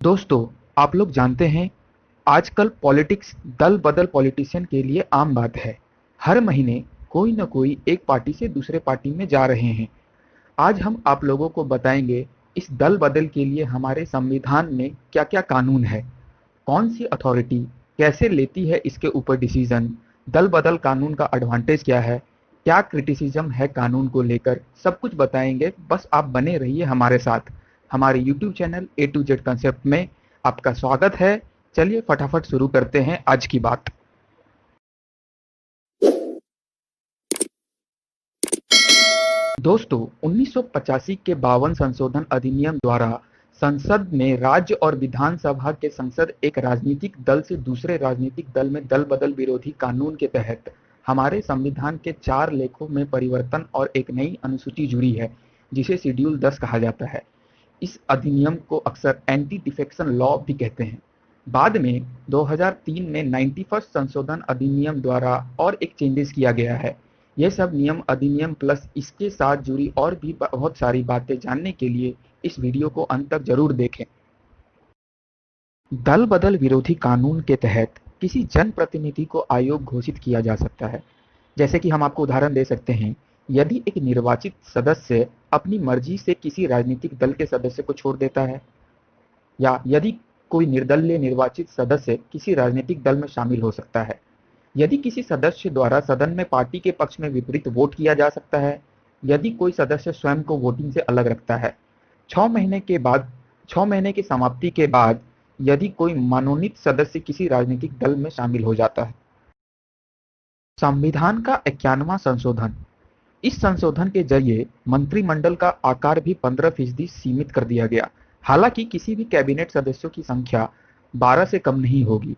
दोस्तों, आप लोग जानते हैं, आजकल पॉलिटिक्स दल बदल पॉलिटिशियन के लिए आम बात है। हर महीने कोई न कोई एक पार्टी से दूसरे पार्टी में जा रहे हैं। आज हम आप लोगों को बताएंगे इस दल बदल के लिए हमारे संविधान में क्या-क्या कानून है, कौन सी अथॉरिटी कैसे लेती है इसके ऊपर डिसीजन, दल बदल कानून का एडवांटेज क्या है, क्या क्रिटिसिज्म है कानून को लेकर, सब कुछ बताएंगे। बस आप बने रहिए हमारे साथ। हमारे YouTube channel A to Z concept में आपका स्वागत है। चलिए फटाफट शुरू करते हैं आज की बात। दोस्तों, 1985 के 52 संशोधन अधिनियम द्वारा संसद में राज्य और विधानसभा के संसद एक राजनीतिक दल से दूसरे राजनीतिक दल में दल बदल विरोधी कानून के तहत हमारे संविधान के 4 लेखों में परिवर्तन और एक नई अनुसूची जुड़ी है, जिसे शेड्यूल 10 कहा जाता है। इस अधिनियम को अक्सर एंटी डिफेक्शन लॉ भी कहते हैं। बाद में 2003 में 91st संशोधन अधिनियम द्वारा और एक चेंजेस किया गया है। ये सब नियम अधिनियम प्लस इसके साथ जुड़ी और भी बहुत सारी बातें जानने के लिए इस वीडियो को अंत तक जरूर देखें। दल बदल विरोधी कानून के तहत किसी जनप्रतिनिधि को आयोग घोषित किया जा सकता है। जैसे कि हम आपको उदाहरण दे सकते हैं, यदि एक निर्वाचित सदस्य अपनी मर्जी से किसी राजनीतिक दल के सदस्य को छोड़ देता है, या यदि कोई निर्दलीय निर्वाचित सदस्य किसी राजनीतिक दल में शामिल हो सकता है, यदि किसी सदस्य द्वारा सदन में पार्टी के पक्ष में विपरीत वोट किया जा सकता है, यदि कोई सदस्य स्वयं को वोटिंग से अलग रखता है, 6 महीने की समाप्ति के बाद यदि कोई मनोनीत सदस्य किसी राजनीतिक दल में शामिल हो जाता है। संविधान का 51वां संशोधन। इस संशोधन के जरिए मंत्रिमंडल का आकार भी 15% सीमित कर दिया गया। हालांकि किसी भी कैबिनेट सदस्यों की संख्या 12 से कम नहीं होगी।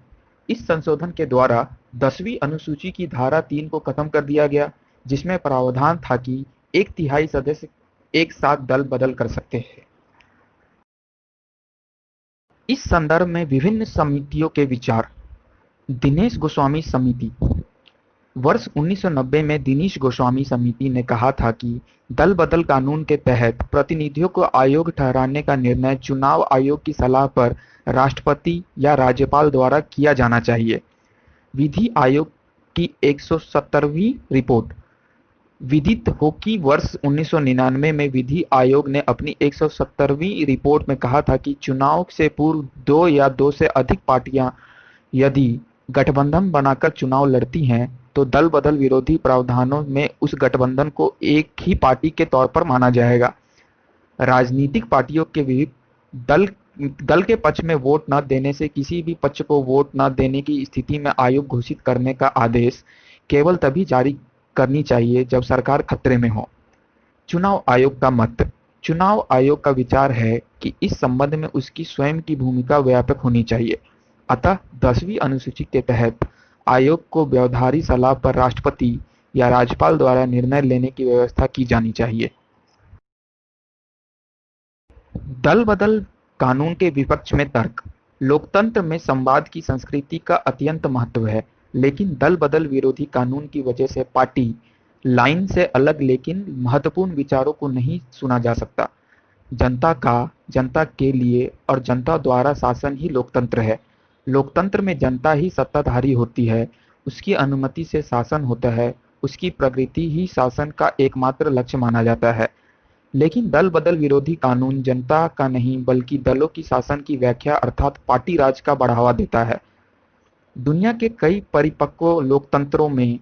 इस संशोधन के द्वारा 10वीं अनुसूची की धारा 3 को खत्म कर दिया गया, जिसमें प्रावधान था कि 1/3 सदस्य एक साथ दल बदल कर सकते हैं। इस संदर्भ में विभिन्न समितियों के विचार। दिनेश गोस्वामी समिति। वर्ष 1990 में दिनेश गोस्वामी समिति ने कहा था कि दल बदल कानून के तहत प्रतिनिधियों को आयोग ठहराने का निर्णय चुनाव आयोग की सलाह पर राष्ट्रपति या राज्यपाल द्वारा किया जाना चाहिए। विधि आयोग की 170वीं रिपोर्ट। विदित हो कि वर्ष 1999 में विधि आयोग ने अपनी 170वीं रिपोर्ट में कहा था कि चुनाव से पूर्व 2 या 2 से अधिक पार्टियां यदि गठबंधन बनाकर चुनाव लड़ती हैं, तो दल बदल विरोधी प्रावधानों में उस गठबंधन को एक ही पार्टी के तौर पर माना जाएगा। राजनीतिक पार्टियों के विरुद्ध दल के पक्ष में वोट न देने से किसी भी पक्ष को वोट न देने की स्थिति में आयोग घोषित करने का आदेश केवल तभी जारी करनी चाहिए जब सरकार खतरे में हो। चुनाव आयोग का मत। चुनाव आयोग का विचार है कि इस संबंध में उसकी स्वयं की भूमिका व्यापक होनी चाहिए। अतः 10वीं अनुसूची के तहत आयोग को व्यवहारिक सलाह पर राष्ट्रपति या राज्यपाल द्वारा निर्णय लेने की व्यवस्था की जानी चाहिए। दल बदल कानून के विपक्ष में तर्क। लोकतंत्र में संवाद की संस्कृति का अत्यंत महत्व है, लेकिन दल बदल विरोधी कानून की वजह से पार्टी लाइन से अलग लेकिन महत्वपूर्ण विचारों को नहीं सुना जा सकता। जनता का, जनता के लिए और जनता द्वारा शासन ही लोकतंत्र है। लोकतंत्र में जनता ही सत्ताधारी होती है, उसकी अनुमति से शासन होता है, उसकी प्रकृति ही शासन का एकमात्र लक्ष्य माना जाता है। लेकिन दल बदल विरोधी कानून जनता का नहीं बल्कि दलों की शासन की व्याख्या अर्थात पार्टी राज का बढ़ावा देता है। दुनिया के कई परिपक्व लोकतंत्रों में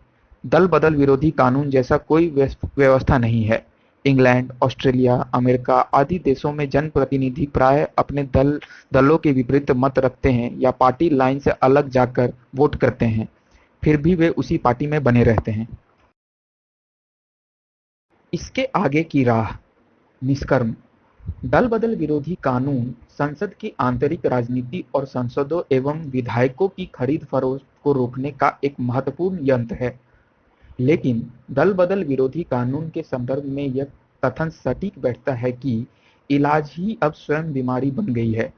दल बदल विरोधी कानून जैसा कोई व्यवस्था नहीं है। इंग्लैंड, ऑस्ट्रेलिया, अमेरिका आदि देशों में जनप्रतिनिधि प्राय अपने दलों के विपरीत मत रखते हैं या पार्टी लाइन से अलग जाकर वोट करते हैं, फिर भी वे उसी पार्टी में बने रहते हैं। इसके आगे की राह। निष्कर्म। दल बदल विरोधी कानून संसद की आंतरिक राजनीति और सांसदों एवं विधायकों की खरीद फरोख्त को रोकने का एक महत्वपूर्ण यंत्र है। लेकिन दल बदल विरोधी कानून के संदर्भ में यह कथन सटीक बैठता है कि इलाज ही अब स्वयं बीमारी बन गई है।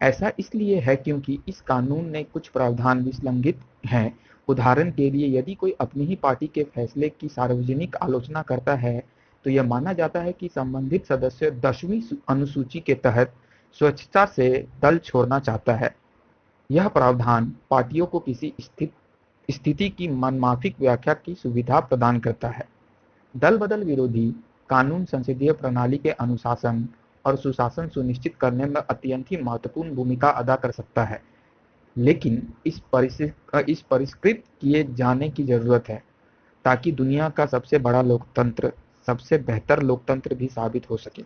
ऐसा इसलिए है क्योंकि इस कानून ने कुछ प्रावधान विसंगत हैं। उदाहरण के लिए, यदि कोई अपनी ही पार्टी के फैसले की सार्वजनिक आलोचना करता है, तो यह माना जाता है कि संबंधित सदस्य 10वीं अनुसूची के तहत स्वेच्छा से दल छोड़ना चाहता है। यह प्रावधान पार्टियों को किसी स्थिति की मनमाफिक व्याख्या की सुविधा प्रदान करता है। दल बदल विरोधी कानून संसदीय प्रणाली के अनुशासन और सुशासन सुनिश्चित करने में अत्यंत ही महत्वपूर्ण भूमिका अदा कर सकता है, लेकिन इस परिष्कृत किए जाने की जरूरत है ताकि दुनिया का सबसे बड़ा लोकतंत्र सबसे बेहतर लोकतंत्र भी साबित हो सके।